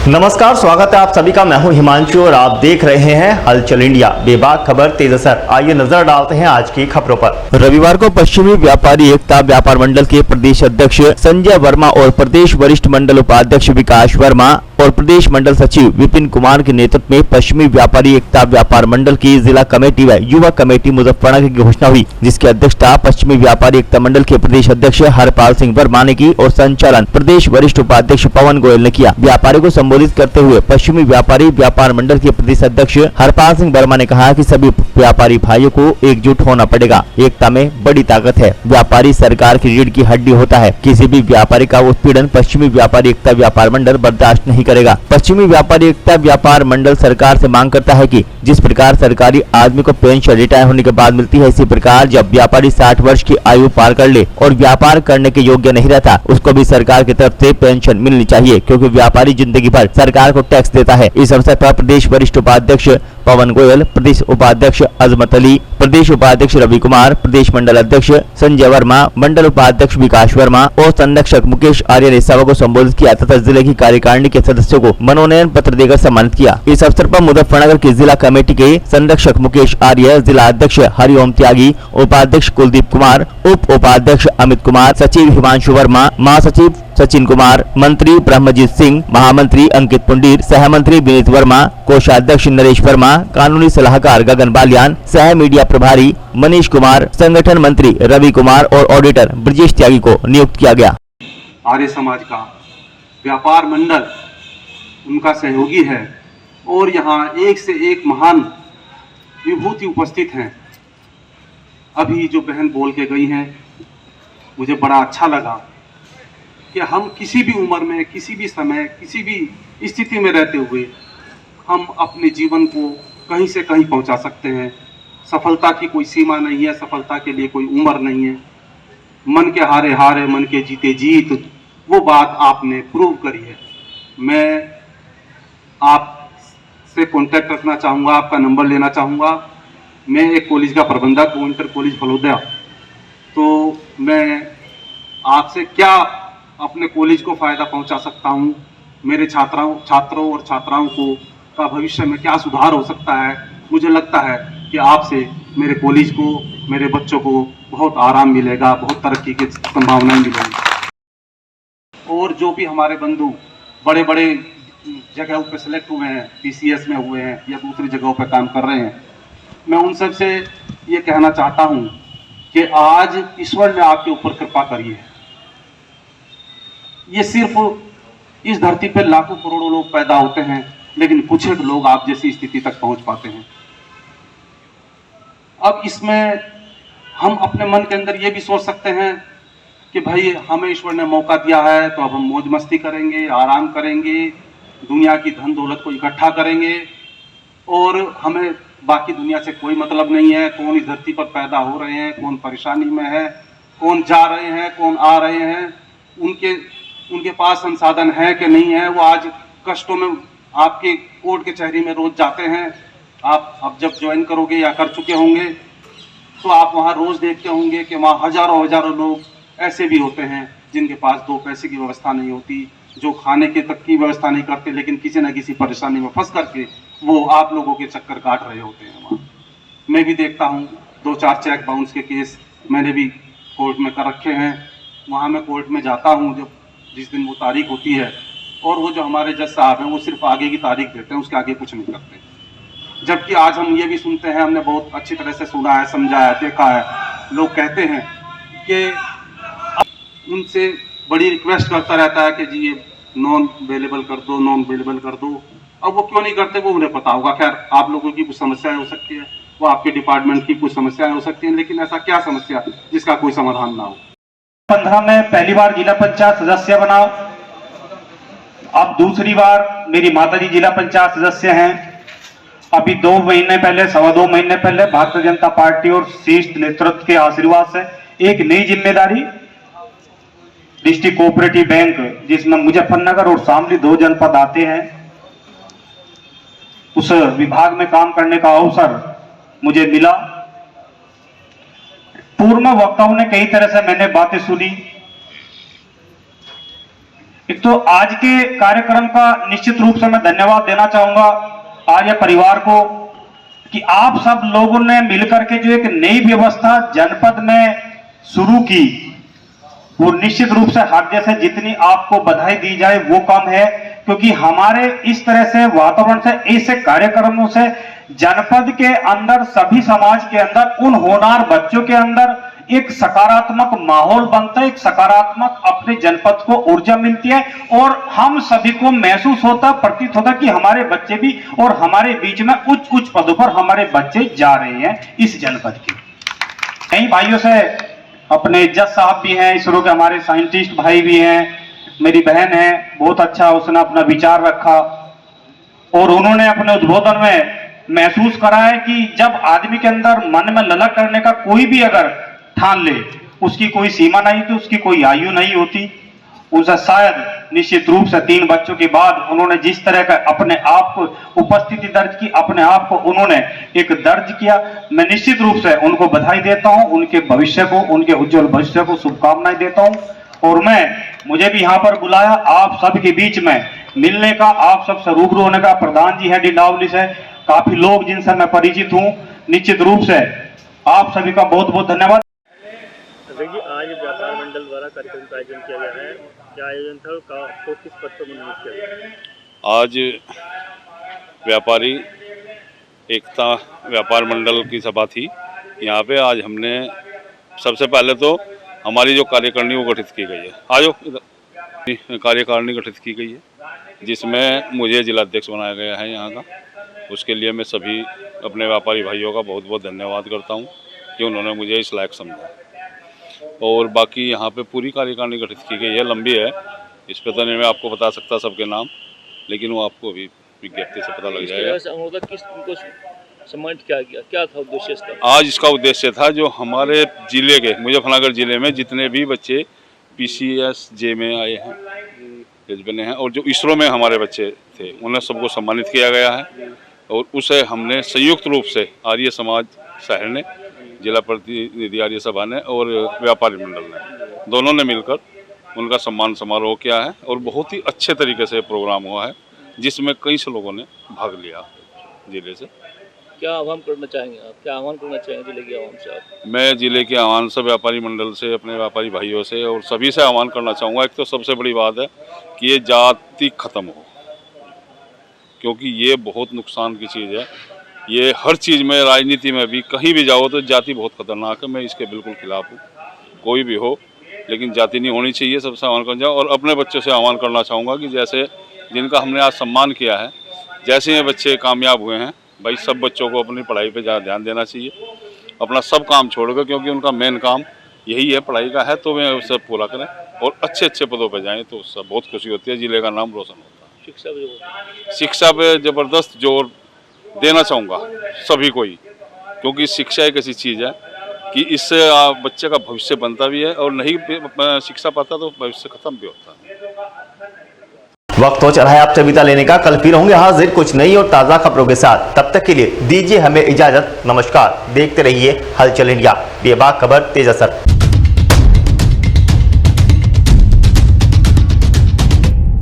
नमस्कार, स्वागत है आप सभी का। मैं हूं हिमांशु और आप देख रहे हैं हलचल इंडिया। बेबाक खबर तेज असर। आइए नजर डालते हैं आज की खबरों पर। रविवार को पश्चिमी व्यापारी एकता व्यापार मंडल के प्रदेश अध्यक्ष संजय वर्मा और प्रदेश वरिष्ठ मंडल उपाध्यक्ष विकास वर्मा और प्रदेश मंडल सचिव विपिन कुमार के नेतृत्व में पश्चिमी व्यापारी एकता व्यापार मंडल की जिला कमेटी व युवा कमेटी मुजफ्फरनगर की घोषणा हुई, जिसकी अध्यक्षता पश्चिमी व्यापारी एकता मंडल के प्रदेश अध्यक्ष हरपाल सिंह वर्मा ने की और संचालन प्रदेश वरिष्ठ उपाध्यक्ष पवन गोयल ने किया। व्यापारी को संबोधित करते हुए पश्चिमी व्यापारी व्यापार मंडल के प्रदेश अध्यक्ष हरपाल सिंह वर्मा ने कहा कि सभी व्यापारी भाइयों को एकजुट होना पड़ेगा। एकता में बड़ी ताकत है। व्यापारी सरकार की रीढ़ की हड्डी होता है। किसी भी व्यापारी का उत्पीड़न पश्चिमी व्यापारी एकता व्यापार मंडल बर्दाश्त नहीं करेगा। पश्चिमी व्यापारी एकता व्यापार मंडल सरकार से मांग करता है कि जिस प्रकार सरकारी आदमी को पेंशन रिटायर होने के बाद मिलती है, इसी प्रकार जब व्यापारी 60 वर्ष की आयु पार कर ले और व्यापार करने के योग्य नहीं रहता, उसको भी सरकार की तरफ से पेंशन मिलनी चाहिए, क्योंकि व्यापारी जिंदगी भर सरकार को टैक्स देता है। इस अवसर पर प्रदेश वरिष्ठ उपाध्यक्ष पवन गोयल, प्रदेश उपाध्यक्ष अजमत अली, प्रदेश उपाध्यक्ष रवि कुमार, प्रदेश मंडल अध्यक्ष संजय वर्मा, मंडल उपाध्यक्ष विकास वर्मा और संरक्षक मुकेश आर्य ने सभा को संबोधित किया तथा जिले की कार्यकारिणी के सदस्यों को मनोनयन पत्र देकर सम्मानित किया। इस अवसर पर मुजफ्फरनगर की जिला कमेटी के संरक्षक मुकेश आर्य, जिला अध्यक्ष हरिओम त्यागी, उपाध्यक्ष कुलदीप कुमार, उप उपाध्यक्ष अमित कुमार, सचिव हिमांशु वर्मा, महासचिव सचिन कुमार, मंत्री ब्रह्मजीत सिंह, महामंत्री अंकित पुंडीर, सहमंत्री विनीत वर्मा, कोषाध्यक्ष नरेश वर्मा, कानूनी सलाहकार गगन बालियान, सह मीडिया प्रभारी मनीष कुमार, संगठन मंत्री रवि कुमार और ऑडिटर ब्रजेश त्यागी को नियुक्त किया गया। आर्य समाज का व्यापार मंडल उनका सहयोगी है और यहाँ एक से एक महान विभूति उपस्थित हैं। अभी जो बहन बोल के गई हैं, मुझे बड़ा अच्छा लगा कि हम किसी भी उम्र में, किसी भी समय, किसी भी स्थिति में रहते हुए हम अपने जीवन को कहीं से कहीं पहुंचा सकते हैं। सफलता की कोई सीमा नहीं है, सफलता के लिए कोई उम्र नहीं है। मन के हारे हारे, मन के जीते जीत, वो बात आपने प्रूव करी है। मैं आपसे कांटेक्ट रखना चाहूँगा, आपका नंबर लेना चाहूँगा। मैं एक कॉलेज का प्रबंधक हूँ, इंटर कॉलेज फलोदिया। तो मैं आपसे क्या अपने कॉलेज को फायदा पहुंचा सकता हूं, मेरे छात्रों और छात्राओं को का भविष्य में क्या सुधार हो सकता है। मुझे लगता है कि आपसे मेरे कॉलेज को, मेरे बच्चों को बहुत आराम मिलेगा, बहुत तरक्की की संभावनाएं मिलेंगी। और जो भी हमारे बंधु बड़े बड़े जगहों पर सिलेक्ट हुए हैं, PCS में हुए हैं या दूसरी जगहों पर काम कर रहे हैं, मैं उन सब से ये कहना चाहता हूँ कि आज ईश्वर ने आपके ऊपर कृपा करी है। ये सिर्फ इस धरती पर लाखों करोड़ों लोग पैदा होते हैं, लेकिन कुछ एक लोग आप जैसी स्थिति तक पहुंच पाते हैं। अब इसमें हम अपने मन के अंदर ये भी सोच सकते हैं कि भाई हमें ईश्वर ने मौका दिया है तो अब हम मौज मस्ती करेंगे, आराम करेंगे, दुनिया की धन दौलत को इकट्ठा करेंगे और हमें बाकी दुनिया से कोई मतलब नहीं है। कौन इस धरती पर पैदा हो रहे हैं, कौन परेशानी में है, कौन जा रहे हैं, कौन आ रहे हैं, उनके पास संसाधन है कि नहीं है। वो आज कष्टों में आपके कोर्ट कचहरी में रोज जाते हैं। आप अब जब ज्वाइन करोगे या कर चुके होंगे तो आप वहाँ रोज देखते होंगे कि वहाँ हजारों हजारों लोग ऐसे भी होते हैं जिनके पास 2 पैसे की व्यवस्था नहीं होती, जो खाने के तक की व्यवस्था नहीं करते, लेकिन किसी न किसी परेशानी में फंस करके वो आप लोगों के चक्कर काट रहे होते हैं। वहाँ मैं भी देखता हूँ 2-4 चेक बाउंस के केस मैंने भी कोर्ट में कर रखे हैं। वहाँ मैं कोर्ट में जाता हूँ जब जिस दिन वो तारीख होती है, और वो जो हमारे जज साहब हैं वो सिर्फ आगे की तारीख देते हैं, उसके आगे कुछ नहीं करते। जबकि आज हम ये भी सुनते हैं, हमने बहुत अच्छी तरह से सुना है, समझा है, देखा है, लोग कहते हैं कि उनसे बड़ी रिक्वेस्ट करता रहता है कि जी ये नॉन अवेलेबल कर दो, नॉन अवेलेबल कर दो। अब वो क्यों नहीं करते वो उन्हें पता होगा। खैर, आप लोगों की कुछ समस्याएं हो सकती है, वो आपके डिपार्टमेंट की कुछ समस्याएं हो सकती हैं, लेकिन ऐसा क्या समस्या जिसका कोई समाधान ना हो। 2015 में पहली बार जिला पंचायत सदस्य बना। अब दूसरी बार मेरी माताजी जिला पंचायत सदस्य हैं। अभी 2 महीने पहले, 2.25 महीने पहले भारतीय जनता पार्टी और शीर्ष नेतृत्व के आशीर्वाद से एक नई जिम्मेदारी डिस्ट्रिक्ट कोऑपरेटिव बैंक, जिसमें मुजफ्फरनगर और शामली 2 जनपद आते हैं, उस विभाग में काम करने का अवसर मुझे मिला। पूर्व वक्ताओं ने कई तरह से मैंने बातें सुनी। एक तो आज के कार्यक्रम का निश्चित रूप से मैं धन्यवाद देना चाहूंगा आज ये परिवार को कि आप सब लोगों ने मिलकर के जो एक नई व्यवस्था जनपद में शुरू की, वो निश्चित रूप से हाथ से जितनी आपको बधाई दी जाए वो कम है, क्योंकि हमारे इस तरह से वातावरण से, ऐसे कार्यक्रमों से जनपद के अंदर, सभी समाज के अंदर, उन होनहार बच्चों के अंदर एक सकारात्मक माहौल बनता है, एक सकारात्मक अपने जनपद को ऊर्जा मिलती है और हम सभी को महसूस होता, प्रतीत होता कि हमारे बच्चे भी और हमारे बीच में उच्च उच्च पदों पर हमारे बच्चे जा रहे हैं इस जनपद के। कई भाइयों से अपने जज साहब भी हैं, इसरो के हमारे साइंटिस्ट भाई भी हैं, मेरी बहन है, बहुत अच्छा उसने अपना विचार रखा और उन्होंने अपने उद्बोधन में महसूस करा है कि जब आदमी के अंदर मन में ललक करने का कोई भी अगर ठान ले, उसकी कोई सीमा नहीं थी, उसकी कोई आयु नहीं होती। उनसे शायद निश्चित रूप से 3 बच्चों के बाद उन्होंने जिस तरह का अपने आप को उपस्थिति दर्ज की, अपने आप को उन्होंने एक दर्ज किया, मैं निश्चित रूप से उनको बधाई देता हूं, उनके भविष्य को, उनके उज्जवल भविष्य को शुभकामनाएं देता हूं। और मुझे भी यहां पर बुलाया आप सबके बीच में मिलने का, आप सबसे रूबरू होने का। प्रधान जी है डिंडावली से, काफी लोग जिनसे मैं परिचित हूं, निश्चित रूप से आप सभी का बहुत बहुत धन्यवाद। देखिए, आज व्यापार मंडल द्वारा कार्यक्रम का आयोजन किया गया है, क्या आयोजन था और तो किस पद पर मनोनीत किया गया? आज व्यापारी एकता व्यापार मंडल की सभा थी यहाँ पे। आज हमने सबसे पहले तो हमारी जो कार्यकारिणी वो गठित की गई है, आज कार्यकारिणी गठित की गई है, जिसमें मुझे जिलाध्यक्ष बनाया गया है यहाँ का। उसके लिए मैं सभी अपने व्यापारी भाइयों का बहुत बहुत धन्यवाद करता हूँ कि उन्होंने मुझे इस लायक समझा। और बाकी यहाँ पे पूरी कार्यकारिणी गठित की गई है, लंबी है, इस पर तो नहीं मैं आपको बता सकता सबके नाम, लेकिन वो आपको अभी विज्ञप्ति से पता लग जाएगा। किस उनको सम्मानित किया गया, क्या था उद्देश्य इसका? आज इसका उद्देश्य था जो हमारे जिले के, मुजफ्फरनगर जिले में जितने भी बच्चे PCS जे में आए हैं, बने हैं, और जो इसरो में हमारे बच्चे थे, उन्हें सबको सम्मानित किया गया है। और उसे हमने संयुक्त रूप से आर्य समाज शहर ने, जिला प्रतिनिधि आर्य सभा ने और व्यापारी मंडल ने, दोनों ने मिलकर उनका सम्मान समारोह किया है और बहुत ही अच्छे तरीके से प्रोग्राम हुआ है, जिसमें कई से लोगों ने भाग लिया जिले से। क्या आह्वान करना चाहेंगे आप, क्या आह्वान करना चाहेंगे जिले के आवाम से आप? मैं जिले के आह्वान से, व्यापारी मंडल से, अपने व्यापारी भाइयों से और सभी से आह्वान करना चाहूँगा। एक तो सबसे बड़ी बात है कि ये जाति खत्म हो, क्योंकि ये बहुत नुकसान की चीज़ है। ये हर चीज़ में, राजनीति में भी, कहीं भी जाओ तो जाति बहुत खतरनाक है। मैं इसके बिल्कुल खिलाफ हूँ, कोई भी हो, लेकिन जाति नहीं होनी चाहिए। सबसे आह्वान करना चाहूँ और अपने बच्चों से आह्वान करना चाहूँगा कि जैसे जिनका हमने आज सम्मान किया है, जैसे ये बच्चे कामयाब हुए हैं, भाई सब बच्चों को अपनी पढ़ाई पे ज़्यादा ध्यान देना चाहिए, अपना सब काम छोड़कर, क्योंकि उनका मेन काम यही है, पढ़ाई का है, तो वे उससे पूरा करें और अच्छे अच्छे पदों पर जाएँ, तो उससे बहुत खुशी होती है, जिले का नाम रोशन होता है। शिक्षा पे ज़बरदस्त जोर देना चाहूँगा सभी को ही, क्योंकि शिक्षा एक ऐसी चीज़ है कि इससे बच्चे का भविष्य बनता भी है, और नहीं शिक्षा पाता तो भविष्य खत्म भी होता है। वक्त हो चला है आपसे विदा लेने का। कल फिर होंगे हाजिर कुछ नई और ताज़ा खबरों के साथ। तब तक के लिए दीजिए हमें इजाजत। नमस्कार। देखते रहिए हलचल इंडिया, बेबाक खबर, तेज असर।